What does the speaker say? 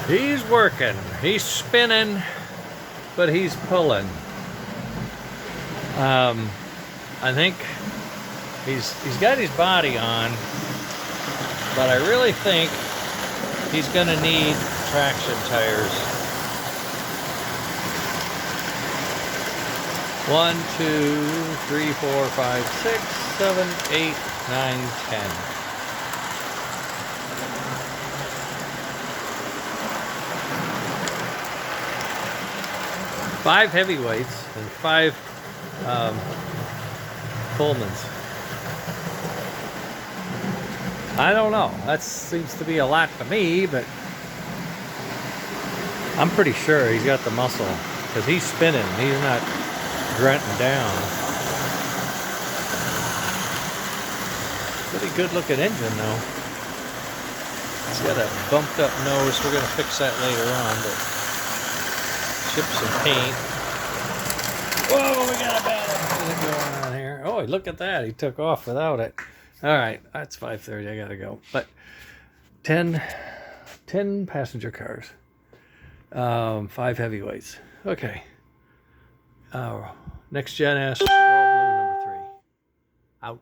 He's working. He's spinning, but he's pulling. I think he's got his body on, but I really think he's going to need traction tires. 1, 2, 3, 4, 5, 6, 7, 8, 9, 10. Five heavyweights and 5 Pullmans. I don't know. That seems to be a lot to me, but I'm pretty sure he's got the muscle because he's spinning. He's not grunting down. Pretty good looking engine though. It's got a bumped up nose. We're going to fix that later on, but chips and paint. Whoa, we got a bad accident going on here. Oh, look at that. He took off without it. All right, that's 5:30. I got to go. But 10 passenger cars. 5 heavyweights. Okay. Next Gen S, Royal Blue number 3. Out.